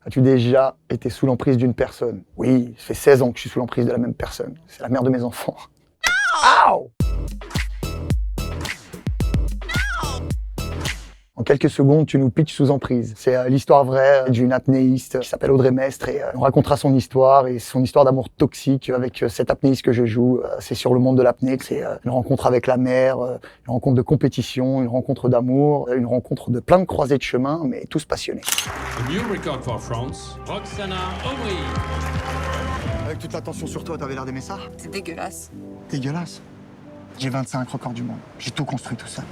As-tu déjà été sous l'emprise d'une personne? Oui, ça fait 16 ans que je suis sous l'emprise de la même personne. C'est la mère de mes enfants. Aouh! En quelques secondes, tu nous pitches sous emprise. C'est l'histoire vraie d'une apnéiste qui s'appelle Audrey Mestre et on racontera son histoire et son histoire d'amour toxique avec cette apnéiste que je joue. C'est sur le monde de l'apnée, c'est une rencontre avec la mer, une rencontre de compétition, une rencontre d'amour, une rencontre de plein de croisées de chemin, mais tous passionnés. A new record for France, Roxana Omri. Avec toute l'attention sur toi, t'avais l'air d'aimer ça? C'est dégueulasse. Dégueulasse. J'ai 25 records du monde. J'ai tout construit tout seul.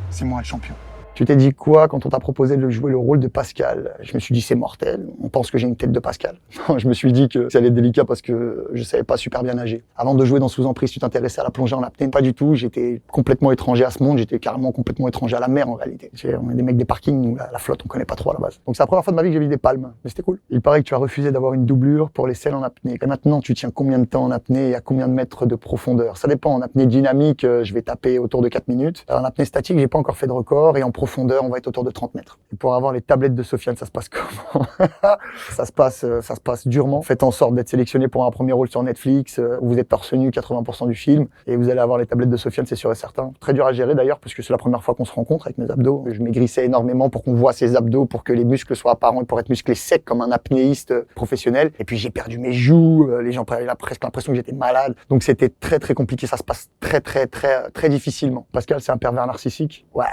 C'est moi le champion. Tu t'es dit quoi quand on t'a proposé de jouer le rôle de Pascal? Je me suis dit c'est mortel, on pense que j'ai une tête de Pascal. Je me suis dit que ça allait être délicat parce que je savais pas super bien nager. Avant de jouer dans Sous Emprise, tu t'intéressais à la plongée en apnée? Pas du tout, j'étais complètement étranger à ce monde, j'étais carrément complètement étranger à la mer en réalité. On est des mecs des parkings, nous, la flotte on connaît pas trop à la base. Donc c'est la première fois de ma vie que j'ai vu des palmes, mais c'était cool. Il paraît que tu as refusé d'avoir une doublure pour les scènes en apnée. Et maintenant tu tiens combien de temps en apnée et à combien de mètres de profondeur? Ça dépend, en apnée dynamique, je vais taper autour de 4 minutes. En apnée statique, j'ai pas encore fait de record et en profondeur, on va être autour de 30 mètres. Et pour avoir les tablettes de Sofiane, ça se passe comment? ça se passe durement. Faites en sorte d'être sélectionné pour un premier rôle sur Netflix, où vous êtes torse nu 80% du film, et vous allez avoir les tablettes de Sofiane, c'est sûr et certain. Très dur à gérer d'ailleurs, parce que c'est la première fois qu'on se rencontre avec mes abdos. Je maigrissais énormément pour qu'on voit ses abdos, pour que les muscles soient apparents et pour être musclé sec comme un apnéiste professionnel. Et puis j'ai perdu mes joues, les gens avaient presque l'impression que j'étais malade. Donc c'était très très compliqué, ça se passe très difficilement. Pascal, c'est un pervers narcissique. Ouais.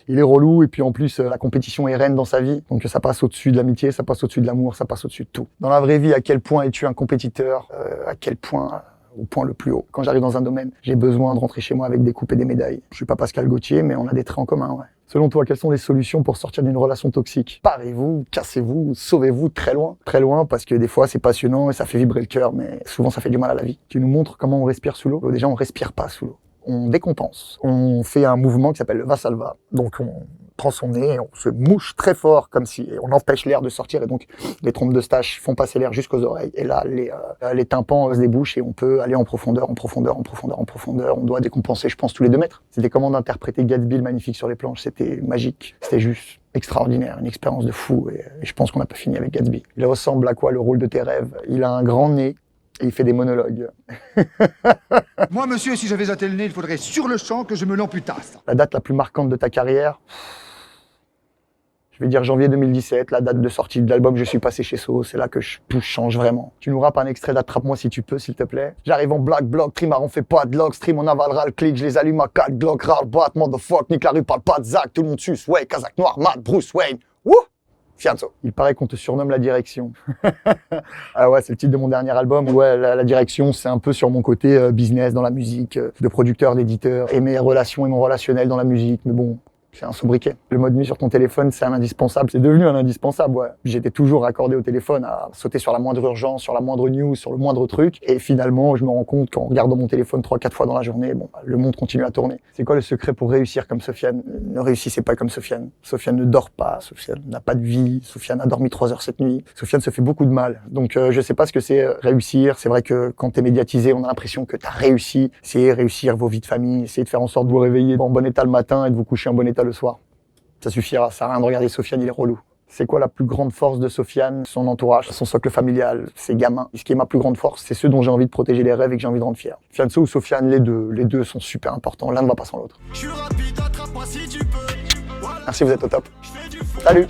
Il est relou et puis en plus la compétition est reine dans sa vie. Donc ça passe au-dessus de l'amitié, ça passe au-dessus de l'amour, ça passe au-dessus de tout. Dans la vraie vie, à quel point es-tu un compétiteur? À quel point? Au point le plus haut. Quand j'arrive dans un domaine, j'ai besoin de rentrer chez moi avec des coupes et des médailles. Je suis pas Pascal Gauthier, mais on a des traits en commun, ouais. Selon toi, quelles sont les solutions pour sortir d'une relation toxique? Parez-vous, cassez-vous, sauvez-vous très loin, parce que des fois c'est passionnant et ça fait vibrer le cœur, mais souvent ça fait du mal à la vie. Tu nous montres comment on respire sous l'eau? Déjà, on respire pas sous l'eau. On décompense. On fait un mouvement qui s'appelle le Valsalva. Donc on prend son nez, on se mouche très fort comme si on empêche l'air de sortir et donc les trompes de Stache font passer l'air jusqu'aux oreilles. Et là, les tympans se débouchent et on peut aller en profondeur. On doit décompenser, je pense, tous les 2 mètres. C'était comment d'interpréter Gatsby le magnifique sur les planches. C'était magique. C'était juste extraordinaire, une expérience de fou. Et je pense qu'on n'a pas fini avec Gatsby. Il ressemble à quoi le rôle de tes rêves? Il a un grand nez. Et il fait des monologues. Moi, monsieur, si j'avais zâté le nez, il faudrait sur le champ que je me l'amputasse. La date la plus marquante de ta carrière? Je vais dire janvier 2017, la date de sortie de l'album Je suis passé chez So, c'est là que tout change vraiment. Tu nous rappes un extrait d'Attrape-moi si tu peux, s'il te plaît. J'arrive en black bloc, trimar, on fait pas de log, stream, on avalera le clic, je les allume à 4 glock, rare, bat, motherfuck, nique la rue, parle pas de Zach, tout le monde suce, ouais, Kazakh noir, Matt, Bruce Wayne, wouh! Fianzo. Il paraît qu'on te surnomme la direction. Ah ouais, c'est le titre de mon dernier album. Ouais, la direction, c'est un peu sur mon côté business dans la musique, de producteur, d'éditeur, et mes relations et mon relationnel dans la musique. Mais bon, c'est un sobriquet. Le mode nuit sur ton téléphone, c'est un indispensable. C'est devenu un indispensable, ouais. J'étais toujours raccordé au téléphone à sauter sur la moindre urgence, sur la moindre news, sur le moindre truc. Et finalement, je me rends compte qu'en regardant mon téléphone 3-4 fois dans la journée, bon, le monde continue à tourner. C'est quoi le secret pour réussir comme Sofiane? Ne réussissez pas comme Sofiane. Sofiane ne dort pas. Sofiane n'a pas de vie. Sofiane a dormi 3 heures cette nuit. Sofiane se fait beaucoup de mal. Donc, je sais pas ce que c'est réussir. C'est vrai que quand t'es médiatisé, on a l'impression que t'as réussi. C'est réussir vos vies de famille. Essayer de faire en sorte de vous réveiller en bon état le matin et de vous coucher en bon état le soir. Ça suffira, ça sert à rien de regarder Sofiane, il est relou. C'est quoi la plus grande force de Sofiane? Son entourage, son socle familial, ses gamins. Ce qui est ma plus grande force, c'est ceux dont j'ai envie de protéger les rêves et que j'ai envie de rendre fiers. Fianso ou Sofiane, les deux sont super importants, l'un ne va pas sans l'autre. Merci, vous êtes au top. Salut!